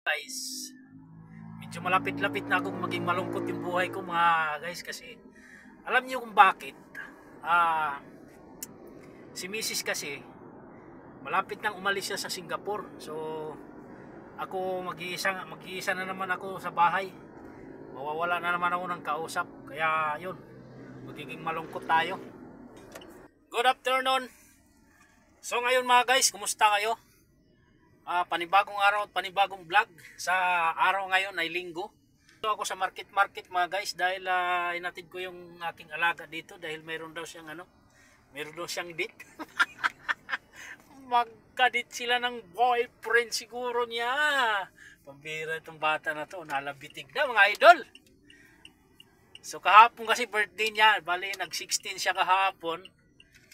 Guys, medyo malapit-lapit na akong maging malungkot yung buhay ko mga guys, kasi alam niyo kung bakit. Si Mrs. kasi malapit nang umalis siya sa Singapore. So ako mag-iisa na naman ako sa bahay. Mawawala na naman ako ng kausap. Kaya yun, magiging malungkot tayo. Good afternoon. So ngayon mga guys, kumusta kayo? Panibagong araw at panibagong vlog. Sa araw ngayon ay linggo. So ako sa market mga guys, dahil inatid ko yung aking alaga dito dahil mayroon daw siyang date. Magkadit sila ng boyfriend siguro niya. Pambira itong bata na to, nalabitig na mga idol. So kahapon kasi birthday niya, bali nag-16 siya kahapon.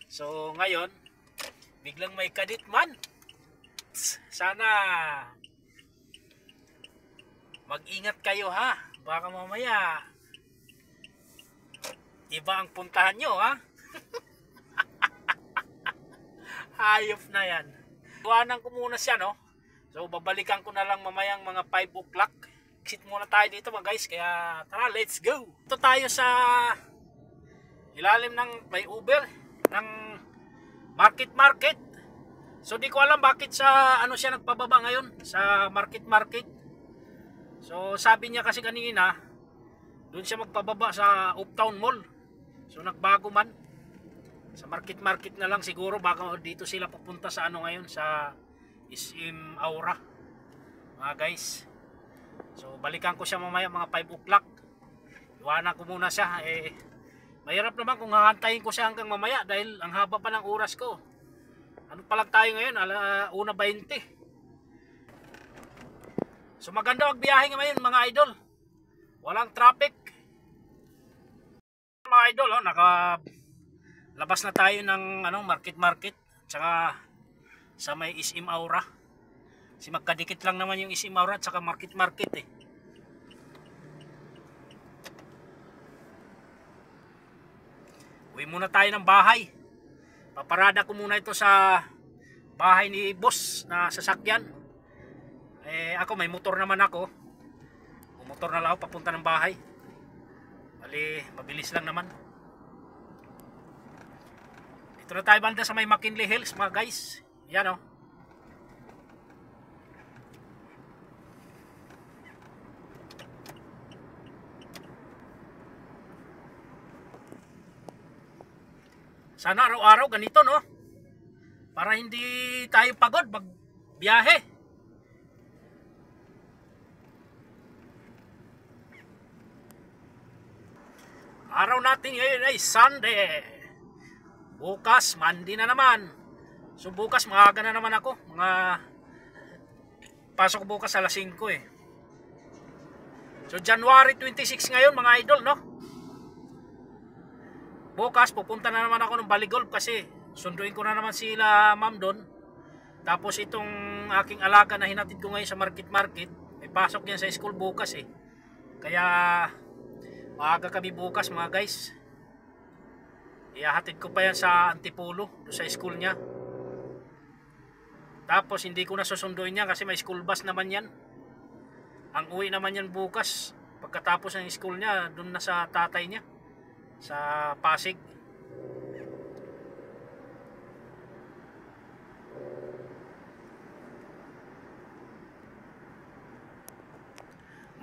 So ngayon biglang may kadit man. Sana mag-ingat kayo ha, baka mamaya iba ang puntahan nyo ha. Hayop na yan. Tuwanan ko muna siya, no. So babalikan ko na lang mamayang mga 5 o'clock. Exit muna tayo dito mga guys, kaya tara, let's go. Ito tayo sa ilalim ng flyover ng market. So di ko alam bakit sa siya nagpababa ngayon sa market. So sabi niya kasi kanina doon siya magpababa sa Uptown Mall. So nagbago man. Sa market na lang siguro, baka dito sila pupunta sa ngayon sa SM Aura. Mga guys. So balikan ko siya mamaya mga 5 o'clock. Iwanan ko muna siya. Mahirap naman kung hahantayin ko siya hanggang mamaya dahil ang haba pa ng oras ko. Ano pa lang tayo ngayon? 1:20. So maganda magbiyahe ngayon mga idol. Walang traffic. Mga idol, labas na tayo ng market. Tsaka sa may SM Aura. Si magkadikit lang naman yung SM Aura at saka market eh. Uwi muna tayo ng bahay. Paparada ko muna ito sa bahay ni boss na sasakyan. Ako may motor naman ako. Motor na lang ako papunta ng bahay. Bali, mabilis lang naman. Dito na tayo banda sa may McKinley Hills mga guys. Yan o. Sana araw-araw ganito, no? Para hindi tayo pagod magbiyahe. Araw natin ngayon ay Sunday. Bukas, Monday na naman. So bukas maaga na naman ako. Pasok bukas alas 5 eh. So January 26 ngayon mga idol, no? Bukas pupunta na naman ako ng Baligolf kasi sunduin ko na naman sila ma'am doon. Tapos itong aking alaga na hinatid ko ngayon sa market, may pasok yan sa school bukas eh. Kaya maaga kami bukas mga guys. Ihahatid ko pa yan sa Antipolo, sa school niya. Tapos hindi ko na susunduin niya kasi may school bus naman yan. Ang uwi naman yan bukas pagkatapos ng school niya, doon na sa tatay niya sa Pasig.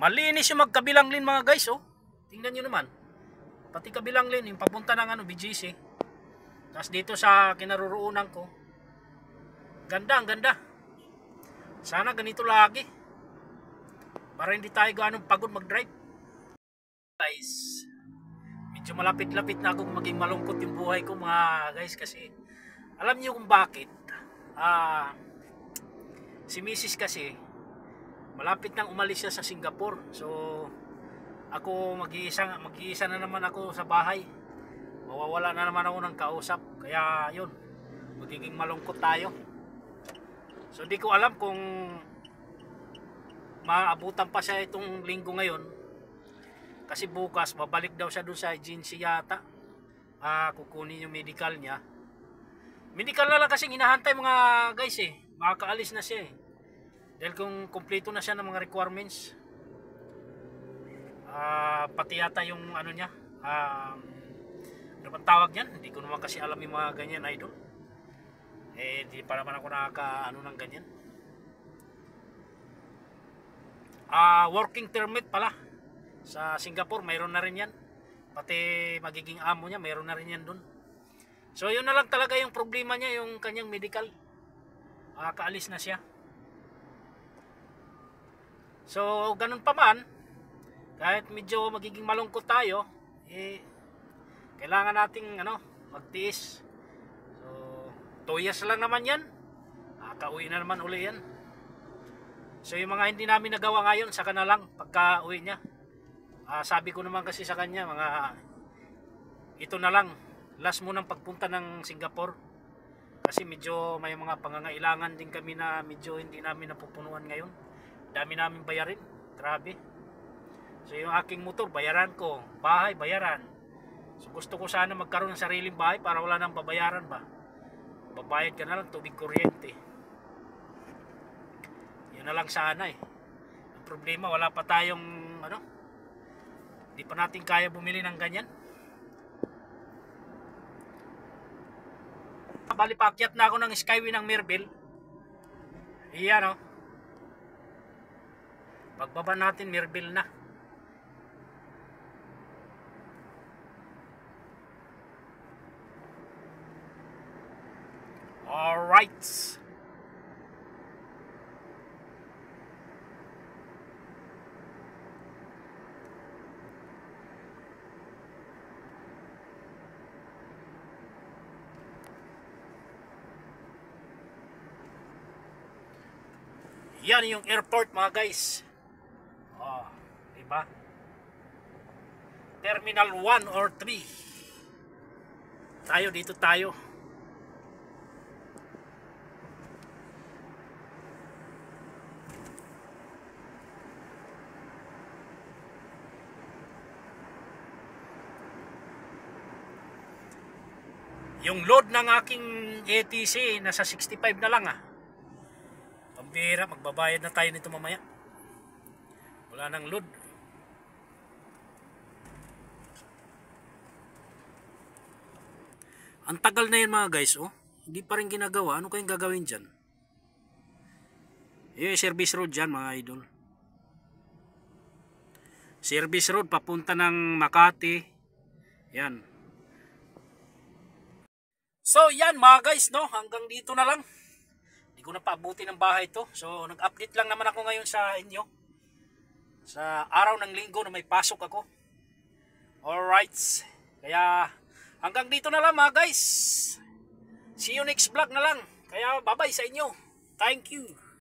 Malinis yung magkabilang lane mga guys, oh. Tingnan nyo naman. Pati kabilang lane, yung papunta ng BGC. Tapos dito sa kinaroroonan ko. Ganda, ang ganda. Sana ganito lagi. Para hindi tayo ganong pagod mag-drive. Guys, medyo malapit-lapit na akong maging malungkot yung buhay ko mga guys, kasi alam niyo kung bakit. Si Mrs. kasi malapit nang umalis siya sa Singapore. So ako mag-iisa na naman ako sa bahay. Mawawala na naman ako ng kausap. Kaya yun, magiging malungkot tayo. So di ko alam kung maabutan pa siya itong linggo ngayon. Kasi bukas babalik daw siya doon sa agency yata. Kukunin yung medical niya. Medical na lang kasing hinahantay mga guys eh. Makakaalis na siya eh. Dahil kung kumpleto na siya ng mga requirements, pati yata yung ano niya, ano bang tawag niyan? Hindi ko naman kasi alam yung mga ganyan, idol. Hindi pa naman ako nakaka-ano ng ganyan. Working permit pala. Sa Singapore, mayroon na rin yan. Pati magiging amo niya, mayroon na rin yan dun. So, yun na lang talaga yung problema niya, yung kanyang medical. Kaalis na siya. So, ganun pa man, kahit medyo magiging malungkot tayo, kailangan nating magtiis. So, 2 years lang naman yan. Kauwi na naman uli yan. So, yung mga hindi namin nagawa ngayon, saka na lang pagka uwi niya. Sabi ko naman kasi sa kanya, ito na lang, last mo ng pagpunta ng Singapore. Kasi medyo may mga pangangailangan din kami na medyo hindi namin napupunuan ngayon. Dami namin bayarin, grabe. So yung aking motor, bayaran ko. Bahay, bayaran. So gusto ko sana magkaroon ng sariling bahay para wala nang babayaran ba. Babayad ka na lang tubig, kuryente. Yun na lang sana eh. Ang problema, wala pa tayong hindi pa natin kaya bumili ng ganyan. Bali, paakyat na ako ng Skyway ng Mirville. Iyan pagbaba natin, Mirville na. Alright. Yan yung airport mga guys. Diba? Terminal 1 or 3. Dito tayo. Yung load ng aking ATC nasa 65 na lang Pambira, magbabayad na tayo nito mamaya. Wala nang load. Ang tagal na yan mga guys, hindi pa rin ginagawa. Ano kayong gagawin dyan? Service road dyan mga idol. Service road papunta ng Makati. Yan. So yan mga guys, hanggang dito na lang. Hindi ko na paabuti ng bahay to. So nag-update lang naman ako ngayon sa inyo. Sa araw ng linggo na may pasok ako. Alright. Kaya hanggang dito na lang mga guys. See you next vlog na lang. Kaya bye bye sa inyo. Thank you.